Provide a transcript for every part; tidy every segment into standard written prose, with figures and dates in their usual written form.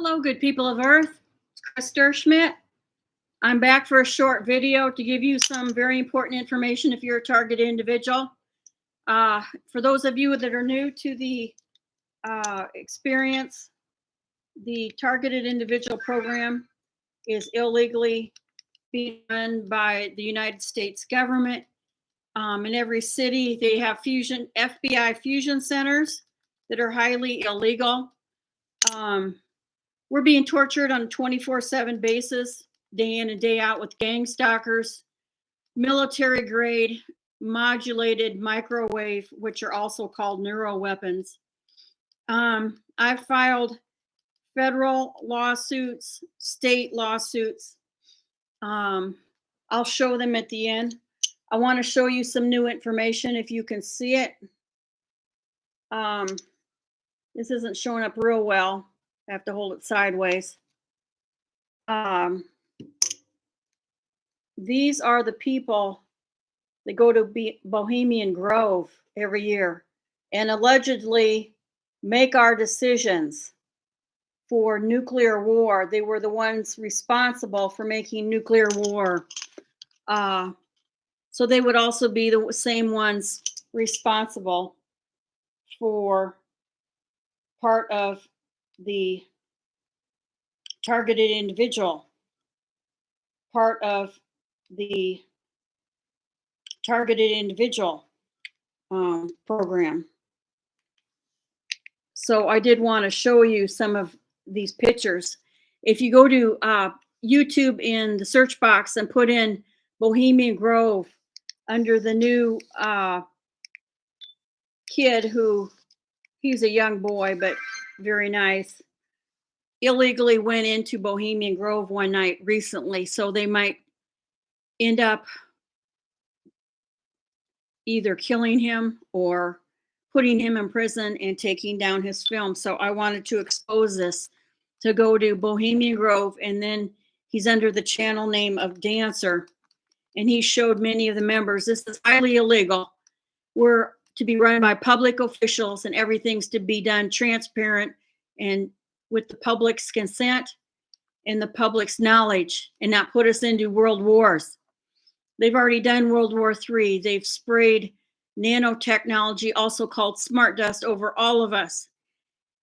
Hello, good people of Earth. It's Chris Derschmidt. I'm back for a short video to give you some very important information if you're a targeted individual. For those of you that are new to the experience, the targeted individual program is illegally being run by the United States government. In every city, they have FBI fusion centers that are highly illegal. We're being tortured on a 24/7 basis, day in and day out, with gang stalkers, military grade modulated microwave, which are also called neuro weapons. I've filed federal lawsuits, state lawsuits. I'll show them at the end. I want to show you some new information if you can see it. This isn't showing up real well. I have to hold it sideways. These are the people that go to Bohemian Grove every year and allegedly make our decisions for nuclear war. They were the ones responsible for making nuclear war. So they would also be the same ones responsible for part of the targeted individual, part of the targeted individual program. So I did want to show you some of these pictures. If you go to YouTube in the search box and put in Bohemian Grove under the new kid who, he's a young boy, but very nice, illegally went into Bohemian Grove one night recently. So they might end up either killing him or putting him in prison and taking down his film. So I wanted to expose this, to go to Bohemian Grove, and then he's under the channel name of Dancer, and he showed many of the members. This is highly illegal. We're to be run by public officials, and everything's to be done transparent and with the public's consent and the public's knowledge, and not put us into world wars. They've already done World War III. They've sprayed nanotechnology, also called smart dust, over all of us.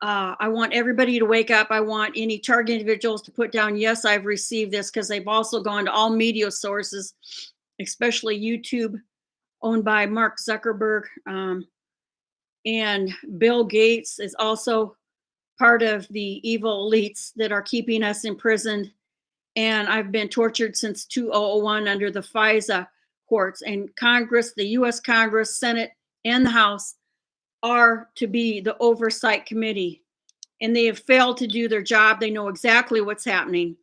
I want everybody to wake up. I want any target individuals to put down, yes, I've received this, because they've also gone to all media sources, especially YouTube, owned by Mark Zuckerberg. And Bill Gates is also part of the evil elites that are keeping us imprisoned. And I've been tortured since 2001 under the FISA courts. And Congress, the US Congress, Senate, and the House are to be the oversight committee. And they have failed to do their job. They know exactly what's happening.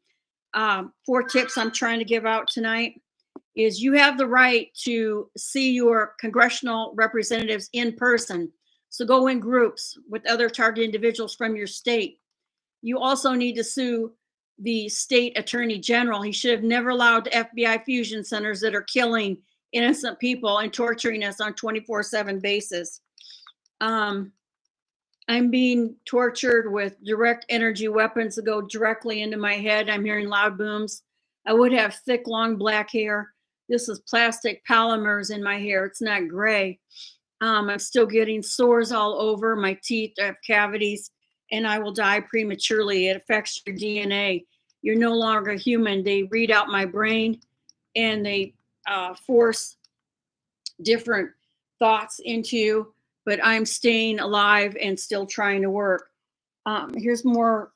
4 tips I'm trying to give out tonight is: you have the right to see your congressional representatives in person. So go in groups with other target individuals from your state. You also need to sue the state attorney general. He should have never allowed FBI fusion centers that are killing innocent people and torturing us on 24/7 basis. I'm being tortured with direct energy weapons that go directly into my head. I'm hearing loud booms. I would have thick, long black hair. This is plastic polymers in my hair. It's not gray. I'm still getting sores all over my teeth. I have cavities, and I will die prematurely. It affects your DNA. You're no longer human. They read out my brain, and they force different thoughts into you, but I'm staying alive and still trying to work. Here's more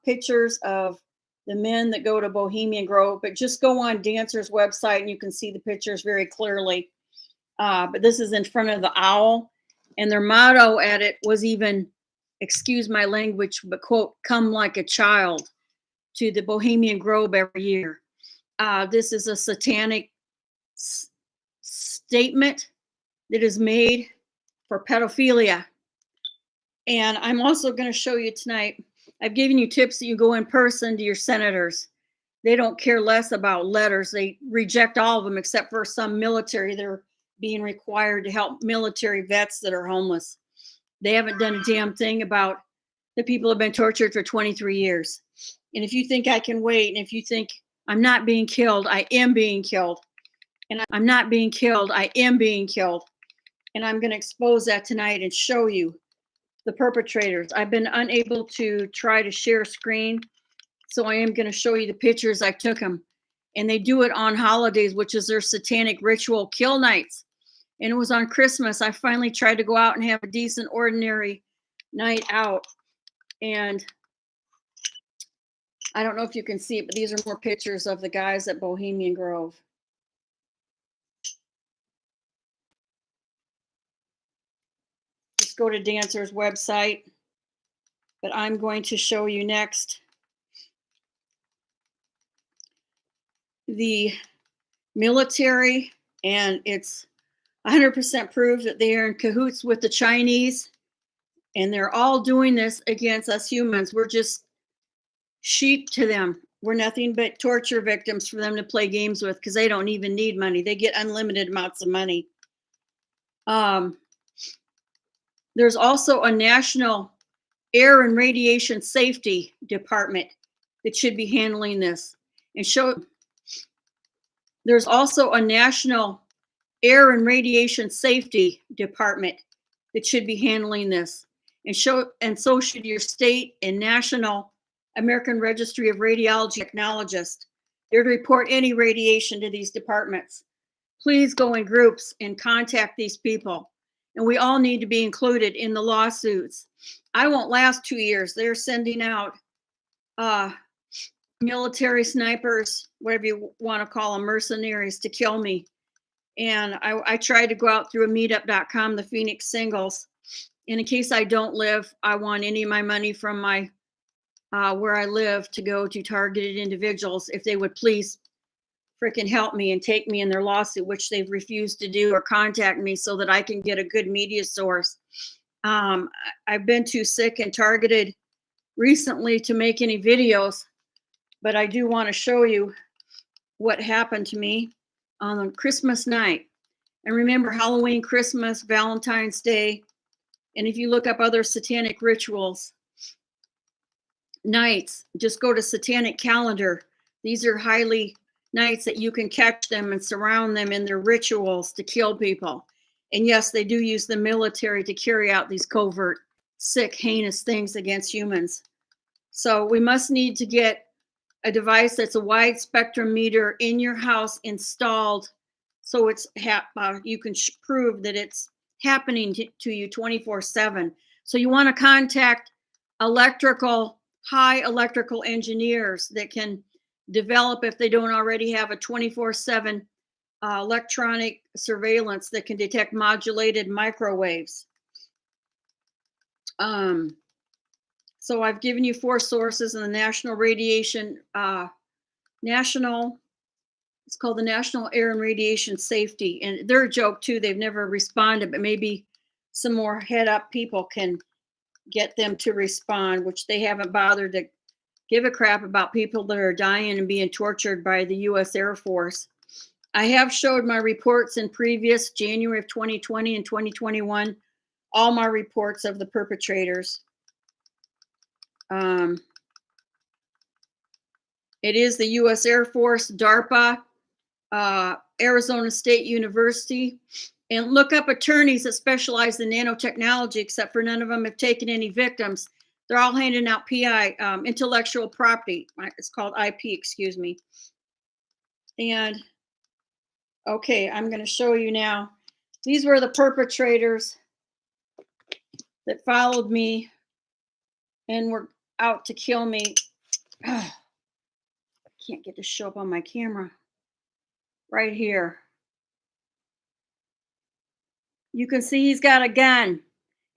pictures of the men that go to Bohemian Grove, but just go on Dancer's website and you can see the pictures very clearly. But this is in front of the owl, and their motto at it was even, excuse my language, but quote, "Come like a child," to the Bohemian Grove every year. This is a satanic statement that is made for pedophilia. And I'm also going to show you tonight, I've given you tips that you go in person to your senators. They don't care less about letters. They reject all of them except for some military. They're being required to help military vets that are homeless. They haven't done a damn thing about The people have been tortured for 23 years. And if you think I can wait, and if you think I'm not being killed, I am being killed. And I'm not being killed, I am being killed. And I'm going to expose that tonight and show you the perpetrators. I've been unable to try to share screen, so I am going to show you the pictures I took them. And they do it on holidays, which is their satanic ritual kill nights. And it was on Christmas. I finally tried to go out and have a decent, ordinary night out. And I don't know if you can see it, but these are more pictures of the guys at Bohemian Grove. Just go to Dancer's website. But I'm going to show you next the military, and it's 100% proved that they are in cahoots with the Chinese, and they're all doing this against us humans. We're just sheep to them. We're nothing but torture victims for them to play games with, because they don't even need money. They get unlimited amounts of money. There's also a national air and radiation safety department that should be handling this. And there's also a national air and radiation safety department that should be handling this. And so should your state and national American Registry of Radiology Technologists. They're to report any radiation to these departments. Please go in groups and contact these people. And we all need to be included in the lawsuits. I won't last 2 years. They're sending out military snipers, whatever you want to call them, mercenaries, to kill me. And I tried to go out through a meetup.com, the Phoenix Singles. And in case I don't live, I want any of my money from my where I live to go to targeted individuals, if they would please freaking help me and take me in their lawsuit, which they've refused to do, or contact me so that I can get a good media source. I've been too sick and targeted recently to make any videos, but I do want to show you what happened to me on Christmas night. And remember, Halloween, Christmas, Valentine's Day, and if you look up other satanic rituals nights, just go to Satanic Calendar. These are highly nights that you can catch them and surround them in their rituals to kill people. And yes, they do use the military to carry out these covert, sick, heinous things against humans. So we must need to get a device that's a wide spectrum meter in your house installed, so it's you can prove that it's happening to you 24/7. So you want to contact high electrical engineers that can develop, if they don't already have, a 24/7 electronic surveillance that can detect modulated microwaves. So I've given you 4 sources in the National Radiation, it's called the National Air and Radiation Safety. And they're a joke too. They've never responded, but maybe some more head up people can get them to respond, which they haven't bothered to give a crap about people that are dying and being tortured by the U.S. Air Force. I have showed my reports in previous January of 2020 and 2021, all my reports of the perpetrators. It is the U.S. Air Force, DARPA, Arizona State University, and look up attorneys that specialize in nanotechnology, except for none of them have taken any victims. They're all handing out PI, intellectual property. It's called IP, excuse me. And okay, I'm going to show you now. These were the perpetrators that followed me and were out to kill me. I can't get to show up on my camera. Right here. You can see he's got a gun,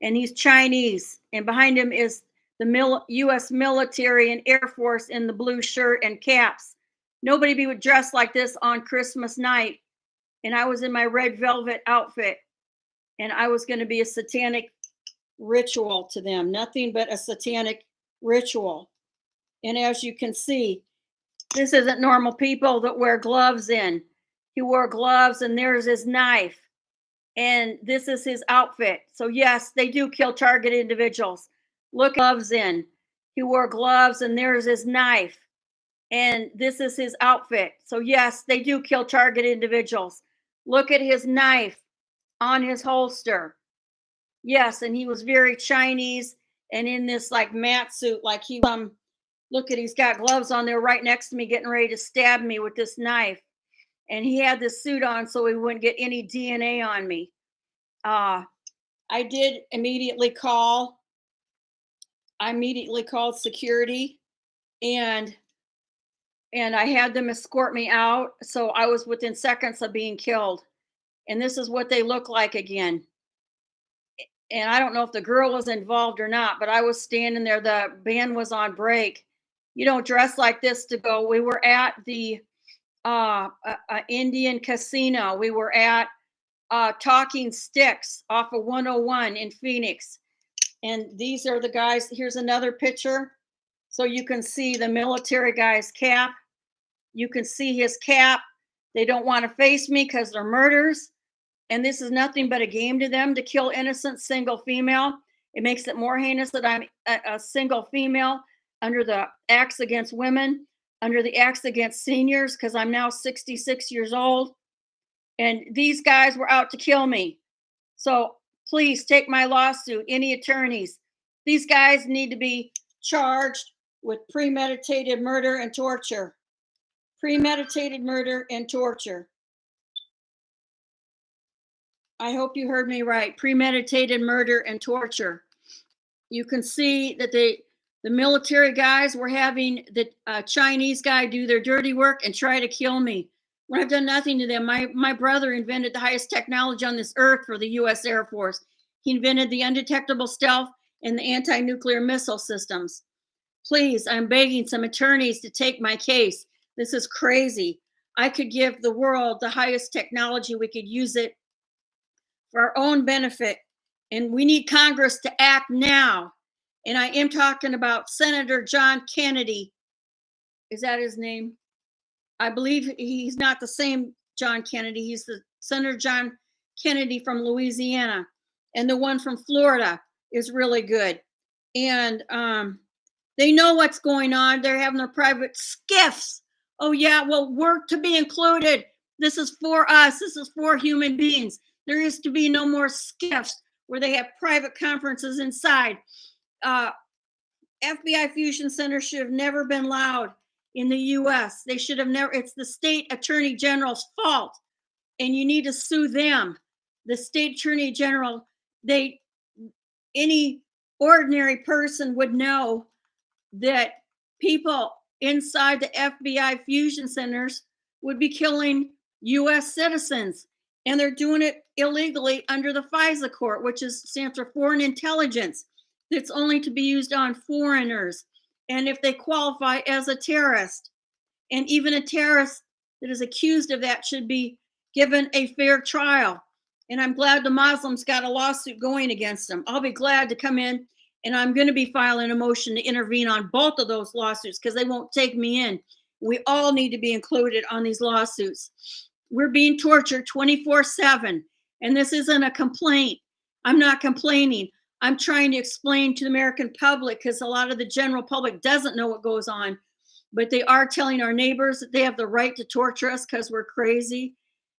and he's Chinese, and behind him is the U.S. military and Air Force in the blue shirt and caps. Nobody would dress like this on Christmas night, and I was in my red velvet outfit, and I was going to be a satanic ritual to them, nothing but a satanic ritual. And as you can see, this isn't normal people that wear gloves in. He wore gloves, and there's his knife. And this is his outfit. So yes, they do kill target individuals. Look, gloves in. He wore gloves, and there's his knife. And this is his outfit. So, yes, they do kill target individuals. Look at his knife on his holster. Yes, and he was very Chinese and in this like mat suit, like he look at he's got gloves on there right next to me, getting ready to stab me with this knife. And he had this suit on so he wouldn't get any DNA on me. I did immediately call. I immediately called security, and I had them escort me out. So I was within seconds of being killed. And this is what they look like again. And I don't know if the girl was involved or not, but I was standing there. The band was on break. You don't dress like this to go. We were at the Indian casino. We were at Talking Sticks off of 101 in Phoenix. And these are the guys. Here's another picture. So you can see the military guy's cap. You can see his cap. They don't want to face me because they're murders. And this is nothing but a game to them to kill innocent single female. It makes it more heinous that I'm a single female under the acts against women, under the acts against seniors, because I'm now 66 years old. And these guys were out to kill me. So please take my lawsuit, any attorneys. These guys need to be charged with premeditated murder and torture. Premeditated murder and torture. I hope you heard me right. Premeditated murder and torture. You can see that the military guys were having the Chinese guy do their dirty work and try to kill me when I've done nothing to them. My brother invented the highest technology on this earth for the U.S. Air Force. He invented the undetectable stealth and the anti-nuclear missile systems. Please, I'm begging some attorneys to take my case. This is crazy. I could give the world the highest technology. We could use it for our own benefit. And we need Congress to act now. And I am talking about Senator John Kennedy. Is that his name? I believe he's not the same John Kennedy. He's the Senator John Kennedy from Louisiana. And the one from Florida is really good. And they know what's going on. They're having their private skiffs. Oh, yeah, well, we're to be included. This is for us. This is for human beings. There is to be no more skiffs where they have private conferences inside. FBI fusion centers should have never been allowed in the U.S. They should have never. It's the state attorney general's fault, and you need to sue them. The state attorney general, any ordinary person would know that people inside the FBI fusion centers would be killing U.S. citizens. And they're doing it illegally under the FISA court, which stands for Foreign Intelligence. That's only to be used on foreigners. And if they qualify as a terrorist, and even a terrorist that is accused of that should be given a fair trial. And I'm glad the Muslims got a lawsuit going against them. I'll be glad to come in, and I'm going to be filing a motion to intervene on both of those lawsuits because they won't take me in. We all need to be included on these lawsuits. We're being tortured 24/7, and this isn't a complaint. I'm not complaining. I'm trying to explain to the American public because a lot of the general public doesn't know what goes on, but they are telling our neighbors that they have the right to torture us because we're crazy.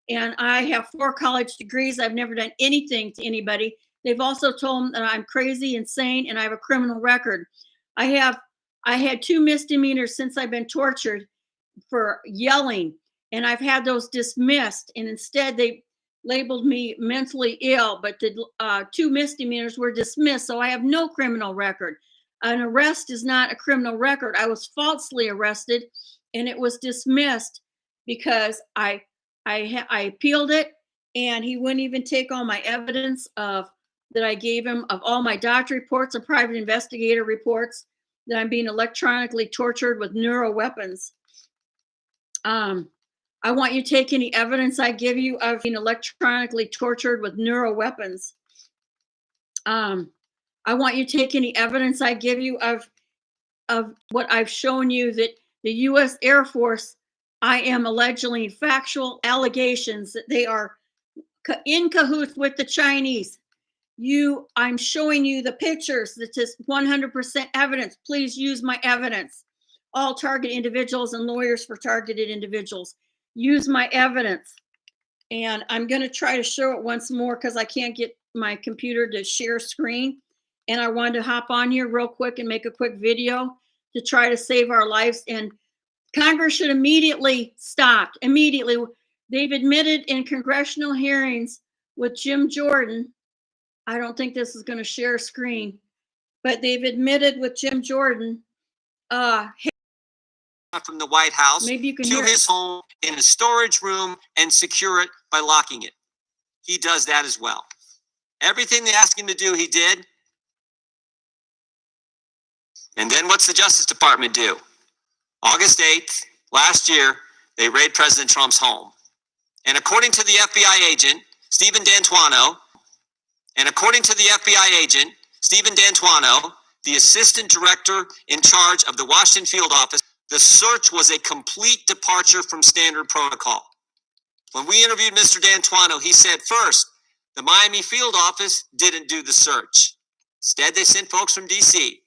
And I have 4 college degrees. I've never done anything to anybody. They've also told them that I'm crazy, insane, and I have a criminal record. I had 2 misdemeanors since I've been tortured for yelling, and I've had those dismissed. And instead, they labeled me mentally ill, but the 2 misdemeanors were dismissed. So I have no criminal record. An arrest is not a criminal record. I was falsely arrested, and it was dismissed because I appealed it, and he wouldn't even take all my evidence that I gave him of all my doctor reports and private investigator reports that I'm being electronically tortured with neuroweapons. I want you to take any evidence I give you of being electronically tortured with neuroweapons. I want you to take any evidence I give you of what I've shown you that the U.S. Air Force, I am allegedly factual allegations that they are in cahoots with the Chinese. I'm showing you the pictures. That is 100% evidence. Please use my evidence. All target individuals and lawyers for targeted individuals, use my evidence. And I'm going to try to show it once more because I can't get my computer to share screen. And I wanted to hop on here real quick and make a quick video to try to save our lives. And Congress should immediately stop. Immediately. They've admitted in congressional hearings with Jim Jordan. I don't think this is going to share screen, but they've admitted with Jim Jordan. From the White House maybe you can to his home in a storage room and secure it by locking it. He does that as well. Everything they asked him to do, he did. And then what's the Justice Department do? August 8th, last year, they raid President Trump's home. And according to the FBI agent, Stephen D'Antuono, the assistant director in charge of the Washington field office, the search was a complete departure from standard protocol. When we interviewed Mr. D'Antuono, he said, first, the Miami field office didn't do the search. Instead, they sent folks from D.C.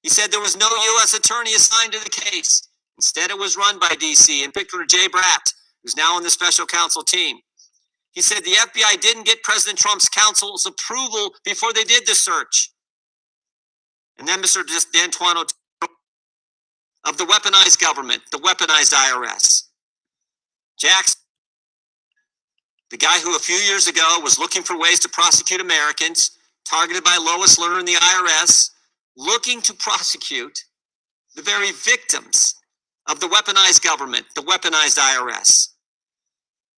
He said there was no U.S. attorney assigned to the case. Instead, it was run by D.C., in particular Jay Bratt, who's now on the special counsel team. He said the FBI didn't get President Trump's counsel's approval before they did the search. And then Mr. D'Antuono of the weaponized government, the weaponized IRS. Jackson, the guy who a few years ago was looking for ways to prosecute Americans, targeted by Lois Lerner and the IRS, looking to prosecute the very victims of the weaponized government, the weaponized IRS.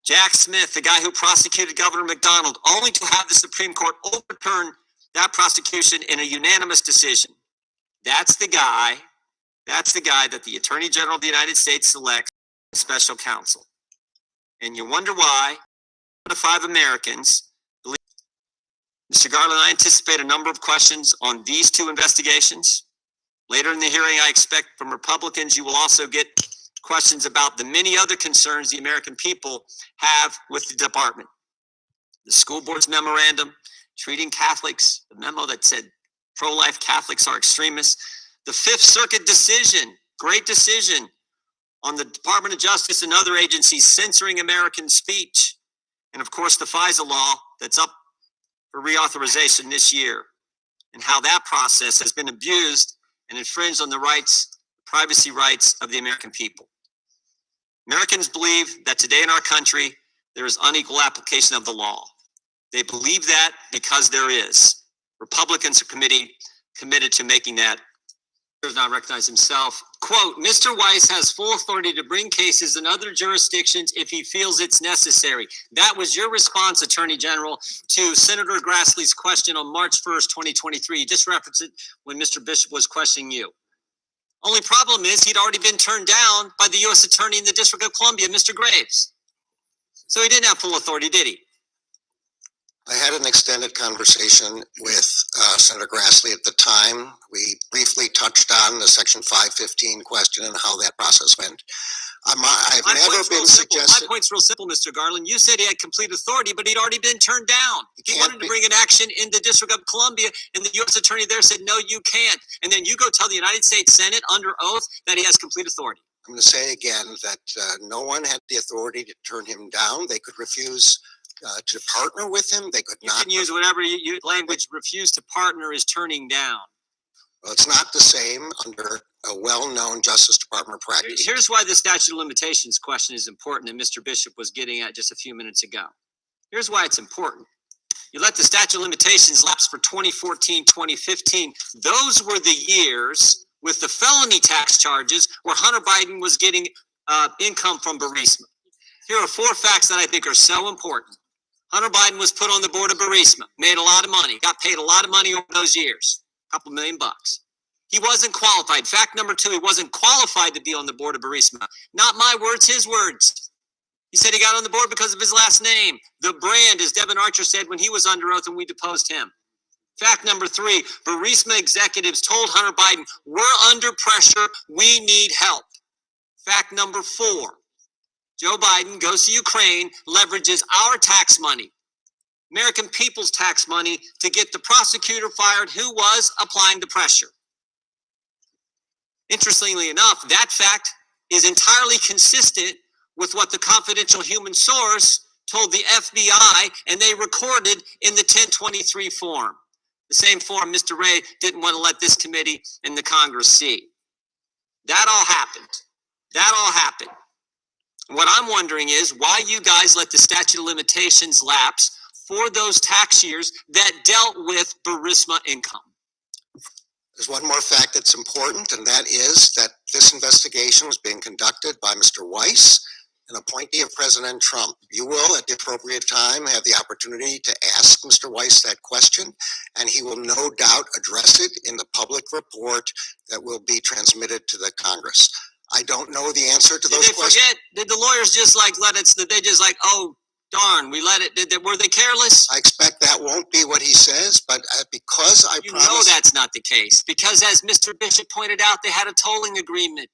Jack Smith, the guy who prosecuted Governor McDonald, only to have the Supreme Court overturn that prosecution in a unanimous decision. That's the guy that the Attorney General of the United States selects as special counsel. And you wonder why 1 out of 5 Americans believe. Mr. Garland, I anticipate a number of questions on these 2 investigations. Later in the hearing, I expect from Republicans, you will also get questions about the many other concerns the American people have with the department. The school board's memorandum, treating Catholics, the memo that said pro-life Catholics are extremists. The Fifth Circuit decision, great decision, on the Department of Justice and other agencies censoring American speech. And of course, the FISA law that's up for reauthorization this year, and how that process has been abused and infringed on the rights, privacy rights of the American people. Americans believe that today in our country, there is unequal application of the law. They believe that because there is. Republicans are committed to making that. Does not recognize himself. Quote, Mr. Weiss has full authority to bring cases in other jurisdictions if he feels it's necessary. That was your response, Attorney General, to Senator Grassley's question on March 1st, 2023. You just referenced it when Mr. Bishop was questioning you. Only problem is he'd already been turned down by the U.S. Attorney in the District of Columbia, Mr. Graves. So he didn't have full authority, did he? I had an extended conversation with Senator Grassley at the time. We briefly touched on the Section 515 question and how that process went. I've never been suggested. My point's real simple, Mr. Garland. You said he had complete authority, but he'd already been turned down. He wanted to bring an action in the District of Columbia, and the U.S. Attorney there said, no, you can't. And then you go tell the United States Senate under oath that he has complete authority. I'm going to say again that no one had the authority to turn him down. They could refuse to partner with him. They could not. You can use whatever language. Refuse to partner is turning down. Well, it's not the same under a well-known Justice Department practice. Here's why the statute of limitations question is important that Mr. Bishop was getting at just a few minutes ago. Here's why it's important. You let the statute of limitations lapse for 2014, 2015. Those were the years with the felony tax charges where Hunter Biden was getting income from Burisma. Here are 4 facts that I think are so important. Hunter Biden was put on the board of Burisma, made a lot of money, got paid a lot of money over those years, a couple $1 million. He wasn't qualified. Fact number 2, he wasn't qualified to be on the board of Burisma. Not my words, his words. He said he got on the board because of his last name. The brand, as Devin Archer said when he was under oath and we deposed him. Fact number 3, Burisma executives told Hunter Biden, we're under pressure, we need help. Fact number 4, Joe Biden goes to Ukraine, leverages our tax money, American people's tax money to get the prosecutor fired who was applying the pressure. Interestingly enough, that fact is entirely consistent with what the confidential human source told the FBI, and they recorded in the 1023 form. The same form Mr. Ray didn't want to let this committee and the Congress see. That all happened. That all happened. What I'm wondering is why you guys let the statute of limitations lapse for those tax years that dealt with Burisma income. There's one more fact that's important, and that is that this investigation was being conducted by Mr. Weiss, an appointee of President Trump. You will, at the appropriate time, have the opportunity to ask Mr. Weiss that question, and he will no doubt address it in the public report that will be transmitted to the Congress. I don't know the answer to those questions. Did they forget? Did the lawyers just like let it? Did they just like, oh, darn, we let it? Were they careless? I expect that won't be what he says, but because I You know that's not the case. Because as Mr. Bishop pointed out, they had a tolling agreement.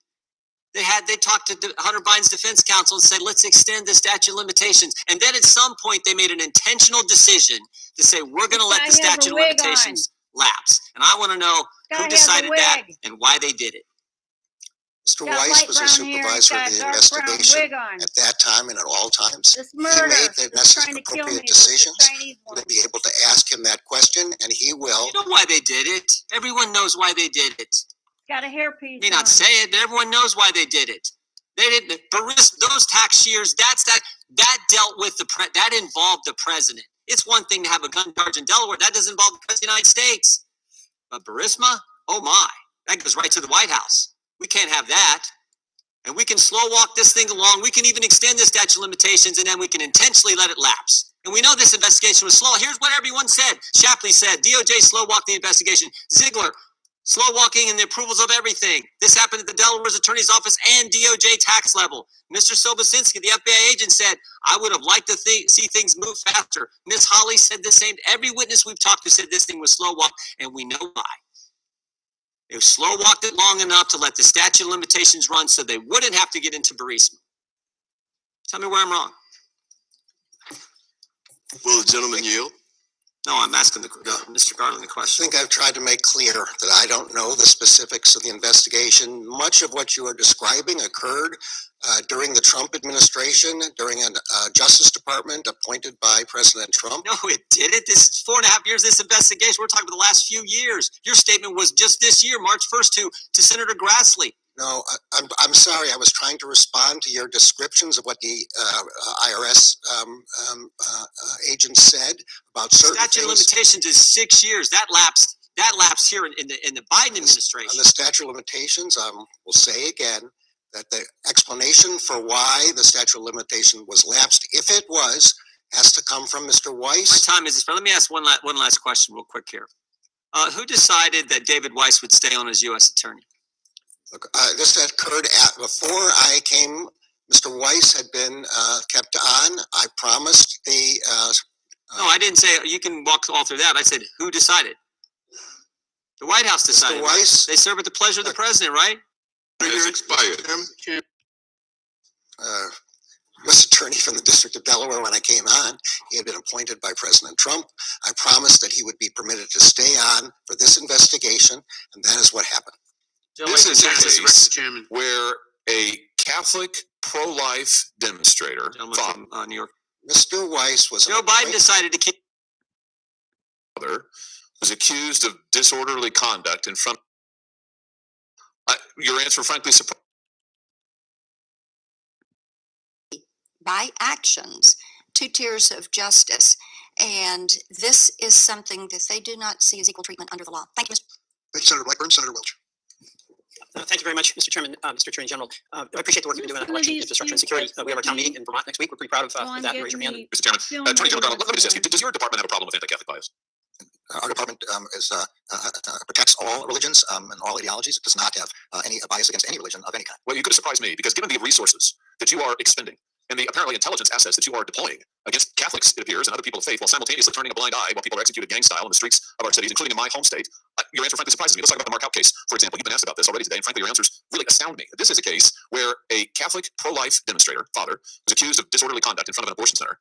They talked to Hunter Biden's defense counsel and said, let's extend the statute of limitations. And then at some point, they made an intentional decision to say, we're going to let the statute of limitations lapse. And I want to know who decided that and why they did it. Mr. Weiss was a supervisor of the investigation at that time and at all times. He made the necessary appropriate decisions. We'll be able to ask him that question, and he will. You know why they did it. Everyone knows why they did it. Got a hairpiece. May not say it, but everyone knows why they did it. They didn't. Those tax years. That dealt with that involved the president. It's one thing to have a gun charge in Delaware. That doesn't involve the president of the United States. But Burisma, oh my, that goes right to the White House. We can't have that. And we can slow walk this thing along. We can even extend the statute of limitations, and then we can intentionally let it lapse. And we know this investigation was slow. Here's what everyone said. Shapley said, DOJ slow walked the investigation. Ziegler, slow walking in the approvals of everything. This happened at the Delaware's attorney's office and DOJ tax level. Mr. Sobocinski, the FBI agent, said, I would have liked to see things move faster. Ms. Holly said the same. Every witness we've talked to said this thing was slow walk, and we know why. They slow walked it long enough to let the statute of limitations run so they wouldn't have to get into Burisma. Tell me where I'm wrong. Will the gentleman yield? No, I'm asking Mr. Garland the question. I think I've tried to make clear that I don't know the specifics of the investigation. Much of what you are describing occurred during the Trump administration, during a Justice Department appointed by President Trump. No, it didn't. This is 4.5 years, this investigation. We're talking about the last few years. Your statement was just this year, March 1st, to Senator Grassley. No, I'm sorry. I was trying to respond to your descriptions of what the IRS agent said about certain statute things. Of limitations is 6 years. That lapsed here in the Biden administration. On the statute of limitations, we'll say again that the explanation for why the statute of limitation was lapsed, if it was, has to come from Mr. Weiss. My time is this. Let me ask one last question real quick here. Who decided that David Weiss would stay on as U.S. attorney? Look, this occurred before I came. Mr. Weiss had been kept on. I promised the... no, I didn't say, you can walk all through that. I said, who decided? The White House decided. Mr. Weiss? They serve at the pleasure of the president, right? Has expired. U.S. attorney from the District of Delaware when I came on. He had been appointed by President Trump. I promised that he would be permitted to stay on for this investigation, and that is what happened. This is a case where a Catholic pro-life demonstrator from New York. Mr. Weiss was... Joe Biden decided to keep... was accused of disorderly conduct in front... your answer, frankly, surprised. By actions, 2 tiers of justice. And this is something that they do not see as equal treatment under the law. Thank you, Mr. Thank you, Senator Blackburn. Senator Welch. Thank you very much, Mr. Chairman, Mr. Attorney General. I appreciate the work you've been doing on election infrastructure and security. We have our town meeting in Vermont next week. We're pretty proud of that. Raise your hand. Mr. Chairman, Attorney General Donald, let me just ask you, does your department have a problem with anti-Catholic bias? Our department protects all religions and all ideologies. It does not have any bias against any religion of any kind. Well, you could have surprised me, because given the resources that you are expending and the apparently intelligence assets that you are deploying against Catholics, it appears, and other people of faith, while simultaneously turning a blind eye while people are executed gang style in the streets of our cities, including in my home state, your answer frankly surprises me. Let's talk about the Mark Out case, for example. You've been asked about this already today, and frankly, your answers really astound me. This is a case where a Catholic pro-life demonstrator, father, was accused of disorderly conduct in front of an abortion center.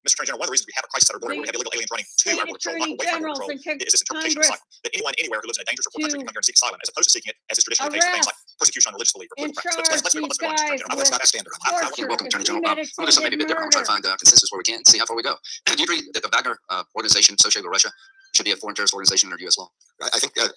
Mr. Attorney General, one of the reasons we have a crisis at our border where we have illegal aliens running to our border patrol, not away from our border patrol, is this interpretation of asylum. That anyone anywhere who lives in a dangerous or poor country can come here and seek asylum, as opposed to seeking it as is traditionally the case for things like persecution on religious belief or political practice. Let's move on. Let's move on, Mr. Attorney General. That's not a standard. You're welcome, Attorney General. I'm going to do something maybe a bit different. I'm trying to find consensus where we can and see how far we go. Do you agree that the Wagner organization associated with Russia should be a foreign terrorist organization under U.S. law? I think that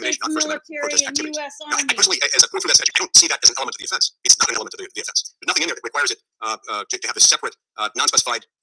States intimidation on First Amendment military protest and activities. US Now, I Army. personally, as a proof of that statute, I don't see that as an element of the offense. It's not an element of the offense. There's nothing in there that requires it to have a separate, non-specified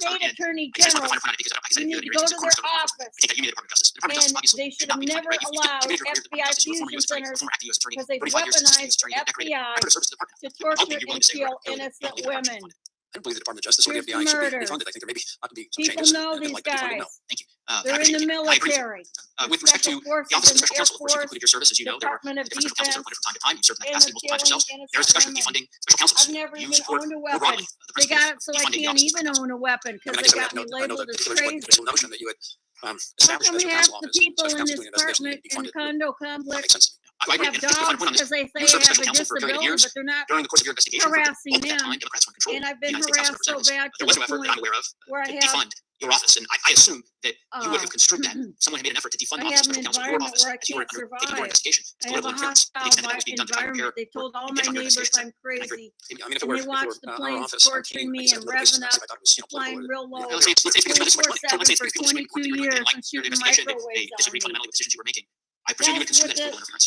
service state and attorney I can't general, find it because I you need to go to their office, I take that you need the Department of Justice. The Department of Justice and obviously they should cannot have be never funded, right? allowed You made your career at the Department of FBI Justice. You're a former fusion U.S. attorney, centers former acting U.S. attorney, because they 35 years as a weaponized U.S. attorney, decorated. FBI I could have serviced the department. to I hope torture that you and willing to say kill right now, innocent I don't believe the Department women. should be funded. I don't believe the Department of Justice or the Here's FBI the should be murders. funded. I think there may be ought to be some People changes. know and these like to be funded. guys. No, thank you. They're in the I agree with you. military, With respect to special the forces Office of in the Special Air Counsel, of course, you Force, concluded your service, as you know. There were Department of different special counsels Defense, appointed from time to time. You've served in that and capacity they're multiple times killing yourself. There is discussion of innocent women. defunding special counsels. I've never You even support owned a more weapon. broadly the They principles got of it so I defunding the can't Office of even Special own a weapon I because mean, I they guess I got me know the labeled as particular crazy. initial notion that you would How establish come a special half counsel the office, people special in counsel this doing investigation department need to be in funded. condo That complex makes sense. I agree. have And if I dogs point on this, because they say you I served have special a counsel for a period of disability, years but they're not during the course of your investigation. harassing At that them. time, Democrats were in control. And I've of the been United States House of harassed so Representatives. bad to There was the no effort that I'm point aware of where I to have defund your office, and I assume that you would have construed that someone had made an effort to defund the I Office have of an Special Counsel of your environment office where I as you were can't undertaking your survive. investigation. It's I have a political interference to the hostile extent that was being done to try to environment. repair They told all and my different neighbors organizations. I'm crazy. I mean, if it And were, they watch the our planes office torturing me and revving up, flying real low, let's say it's because of legislation. 24/7 Let's say it's for because of legislation. 22 years Like and your shooting investigation, they microwaves disagreed on me. fundamentally with decisions you were making. I presume you would That's consider what that as political interference.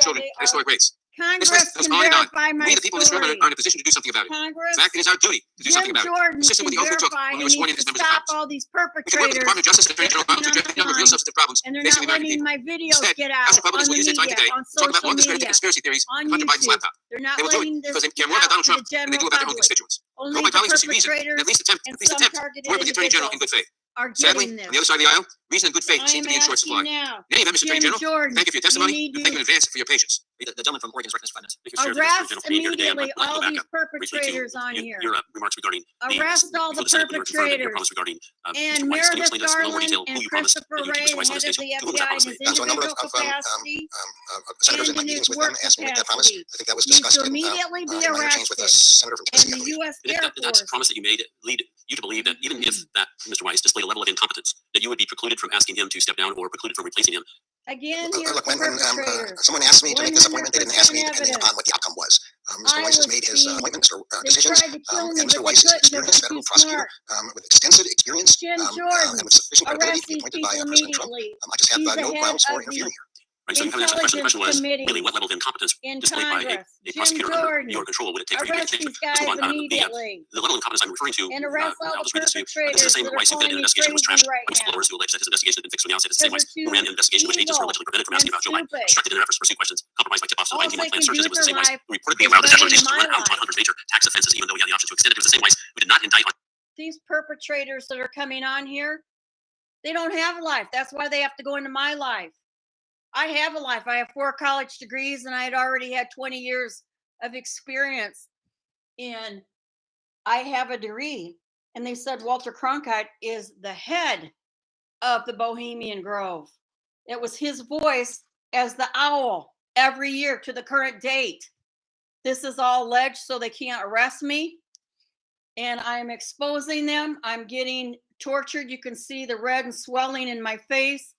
your children they at historic rates. Congress This goes can on and on. verify my We, the people in this room, story. are in a position to do something about it. In Congress, fact, it is our duty to do something Jim about it. Jordan Consistent can with the oath we took verify when we and were sworn in needs as to members of stop Congress. all these We can work with the perpetrators Department of Justice and Attorney General to They're address the number of real not substantive problems and they're facing not the American letting people. my videos Instead, get House out on Republicans will the use their time media, today on to talk about social long discredited media, conspiracy theories on Hunter Biden's YouTube. laptop. They're not They will do it letting this because they get care more about out Donald to the Trump than they general do about their own public. constituents. I Only hope my the colleagues will see reason and perpetrators at least attempt and to some work targeted with the Attorney General in good faith. are Sadly, getting on the other this. side of the aisle, reason and good faith I seem am to be in short asking supply. now, In any event, Mr. Attorney Jim General, Jordan, thank you for your you testimony need and thank you in to advance for your patience. The gentleman from Oregon is recognized 5 minutes. arrest immediately all these perpetrators on here. remarks regarding Arrest all the perpetrators. Regarding And Meredith Garland and Christopher Wray, head of the FBI, in his So a number individual of capacity, senators in my and in meetings his with them work asked me to make that promise. capacity, I think that was needs discussed to in immediately be my interchange with a arrested. senator from And Tennessee, I the believe. U.S. Air that's a Force promise that you made. you to believe that even if that Mr. Weiss displayed a level of incompetence, that you would be precluded from asking him to step down or precluded from replacing him? Again, here's Look, the when perpetrator. someone asked me to make this appointment, they didn't ask me 100% depending upon what the outcome was. Mr. I Weiss has was made his being- appointment, They decisions, tried to kill me, and but Mr. they Weiss is an couldn't because experienced I'm federal too prosecutor smart. with extensive experience Jim and Jordan, with sufficient credibility arrest to be these appointed by people President Trump. immediately. I just have He's the no head grounds for of interfering the here. Right, so you haven't answered the question. The question was Intelligence really what level of incompetence in displayed by Congress. a Jim prosecutor under Jordan, your control would it take for you to arrest change? these Let's guys move on. immediately. The level of incompetence I'm referring to, And arrest all I'll the just read this to you. This is the perpetrators same that are Weiss who did calling an me investigation that was crazy trashed right whistleblowers now. who allege that his investigation had been fixed from the outset. It's the same Because Weiss they're who ran an investigation in which agents were evil. allegedly prevented from asking They're about Joe Biden, stupid. obstructed in an effort to pursue questions, compromised by tip-offs to the All Biden team they and planned can searches. do It was the in same Weiss life who reportedly is allowed the run federal into agents to my run out life. on hundreds of major tax offenses, even though he had the option to extend it. It was the same Weiss who did not indict on. These perpetrators that are coming on here, they don't have a life. That's why they have to go into my life. I have a life. I have 4 college degrees and I had already had 20 years of experience. And I have a degree. And they said Walter Cronkite is the head of the Bohemian Grove. It was his voice as the owl every year to the current date. This is all alleged so they can't arrest me. And I'm exposing them. I'm getting tortured. You can see the red and swelling in my face.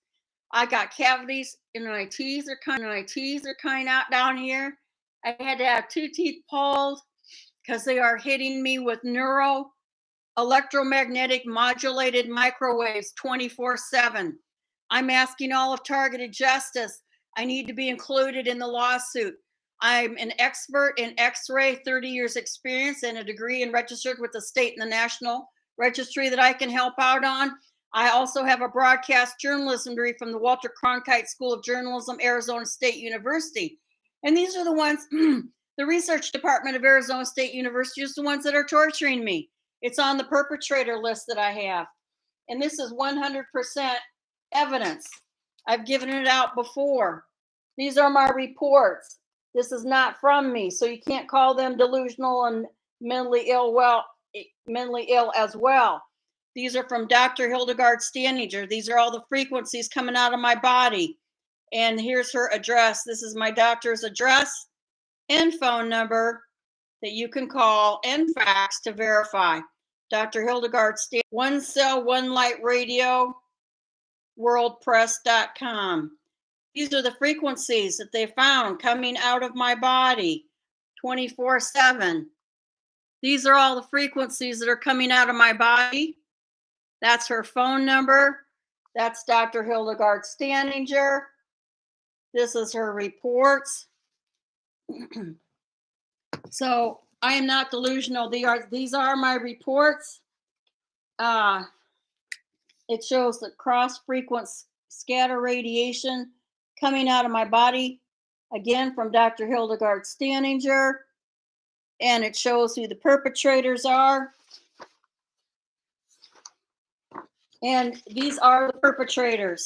I got cavities in my teeth are kind out down here. I had to have 2 teeth pulled because they are hitting me with electromagnetic modulated microwaves 24/7. I'm asking all of targeted justice. I need to be included in the lawsuit. I'm an expert in X-ray, 30 years experience and a degree and registered with the state and the national registry that I can help out on. I also have a broadcast journalism degree from the Walter Cronkite School of Journalism, Arizona State University. And these are the ones, the research department of Arizona State University is the ones that are torturing me. It's on the perpetrator list that I have. And this is 100% evidence. I've given it out before. These are my reports. This is not from me. So you can't call them delusional and mentally ill as well. These are from Dr. Hildegard Staninger. These are all the frequencies coming out of my body. And here's her address. This is my doctor's address and phone number that you can call and fax to verify. Dr. Hildegard Staninger, One Cell, One Light Radio, worldpress.com. These are the frequencies that they found coming out of my body 24/7. These are all the frequencies that are coming out of my body. That's her phone number. That's Dr. Hildegard Staninger. This is her reports. So I am not delusional. These are my reports. It shows the cross frequency scatter radiation coming out of my body, again from Dr. Hildegard Staninger. And it shows who the perpetrators are. And these are the perpetrators.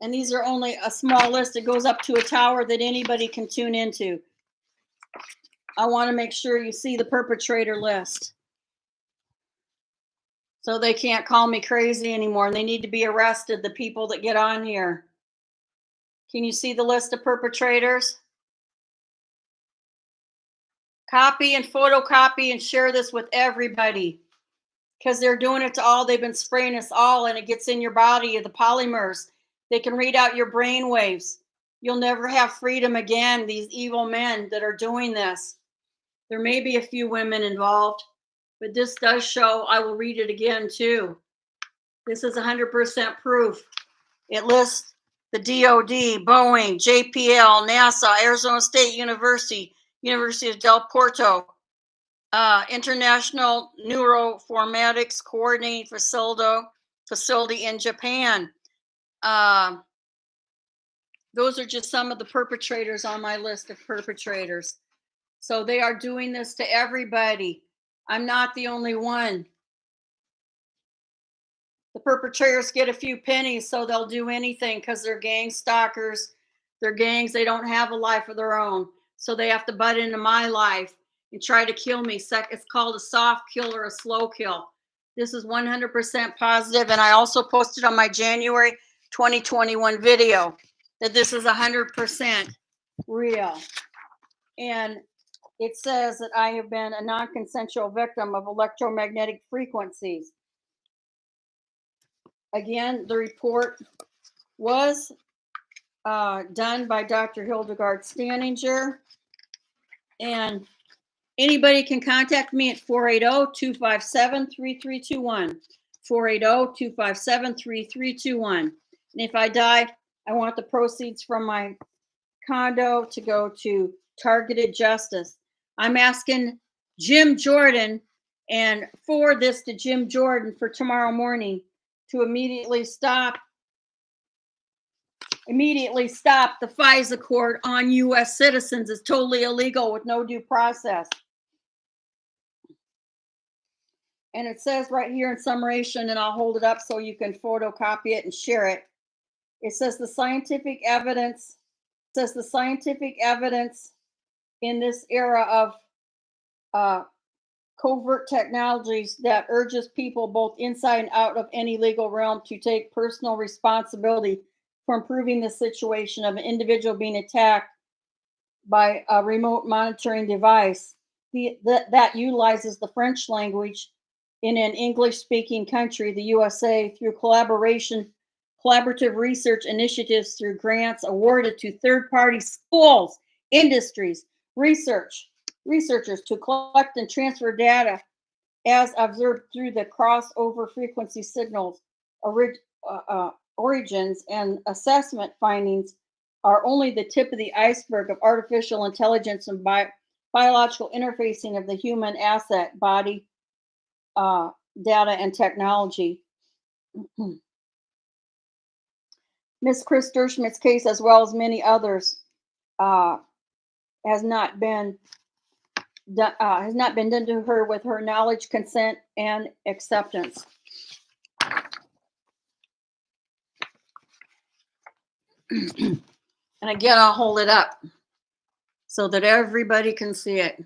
And these are only a small list. It goes up to a tower that anybody can tune into. I want to make sure you see the perpetrator list. So they can't call me crazy anymore. And they need to be arrested, the people that get on here. Can you see the list of perpetrators? Copy and photocopy and share this with everybody. Because they're doing it to all. They've been spraying us all and it gets in your body, the polymers. They can read out your brain waves. You'll never have freedom again, these evil men that are doing this. There may be a few women involved, but this does show, I will read it again too. This is 100% proof. It lists the DOD, Boeing, JPL, NASA, Arizona State University, University of Del Porto, International Neuroformatics Coordinating Facility in Japan. Those are just some of the perpetrators on my list of perpetrators. So they are doing this to everybody. I'm not the only one. The perpetrators get a few pennies, so they'll do anything because they're gang stalkers. They're gangs. They don't have a life of their own. So they have to butt into my life and try to kill me. It's called a soft kill or a slow kill. This is 100% positive. And I also posted on my January 2021 video that this is 100% real. And it says that I have been a non-consensual victim of electromagnetic frequencies. Again, the report was done by Dr. Hildegard Staninger, and anybody can contact me at 480-257-3321. 480-257-3321. And if I die, I want the proceeds from my condo to go to targeted justice. I'm asking Jim Jordan, and forward this to Jim Jordan for tomorrow morning, to immediately stop the FISA court on U.S. citizens. Is totally illegal with no due process. And it says right here in summation, and I'll hold it up so you can photocopy it and share it. It says the scientific evidence in this era of covert technologies that urges people both inside and out of any legal realm to take personal responsibility for improving the situation of an individual being attacked by a remote monitoring device that utilizes the French language in an English-speaking country, the USA, through collaborative research initiatives through grants awarded to third-party schools, industries, researchers to collect and transfer data as observed through the crossover frequency signals. Origins and assessment findings are only the tip of the iceberg of artificial intelligence and biological interfacing of the human asset, body, data, and technology. Miss Chris Derschmidt's case, as well as many others, has not been done to her with her knowledge, consent, and acceptance. And again, I'll hold it up so that everybody can see it.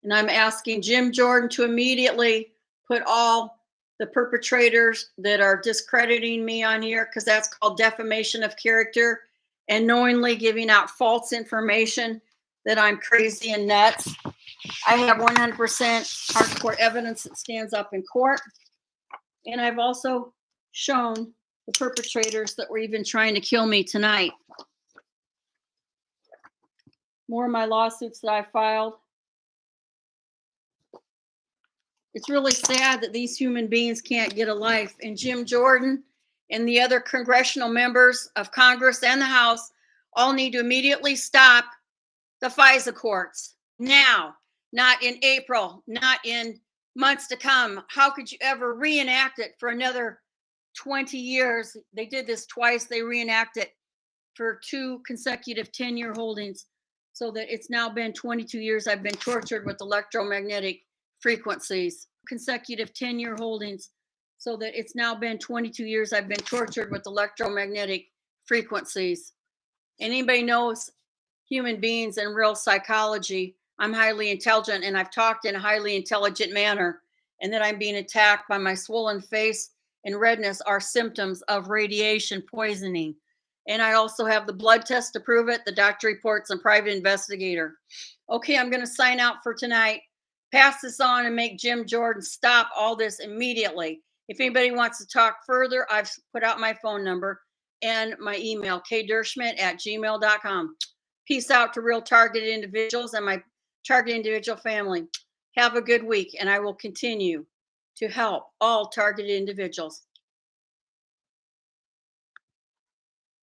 And I'm asking Jim Jordan to immediately put all the perpetrators that are discrediting me on here, because that's called defamation of character, and knowingly giving out false information that I'm crazy and nuts. I have 100% hardcore evidence that stands up in court. And I've also shown the perpetrators that were even trying to kill me tonight. More of my lawsuits that I filed. It's really sad that these human beings can't get a life. And Jim Jordan and the other congressional members of Congress and the House all need to immediately stop the FISA courts now, not in April, not in months to come. How could you ever reenact it for another 20 years? They did this twice. They reenact it for 2 consecutive 10-year holdings, so that it's now been 22 years I've been tortured with electromagnetic frequencies. Consecutive 10-year holdings, so that it's now been 22 years I've been tortured with electromagnetic frequencies. Anybody knows human beings and real psychology, I'm highly intelligent, and I've talked in a highly intelligent manner, and that I'm being attacked by my swollen face and redness are symptoms of radiation poisoning. And I also have the blood test to prove it, the doctor reports, and private investigator. Okay, I'm going to sign out for tonight. Pass this on and make Jim Jordan stop all this immediately. If anybody wants to talk further, I've put out my phone number and my email, kderschmidt@gmail.com. Peace out to real targeted individuals and my target individual family. Have a good week, and I will continue to help all targeted individuals.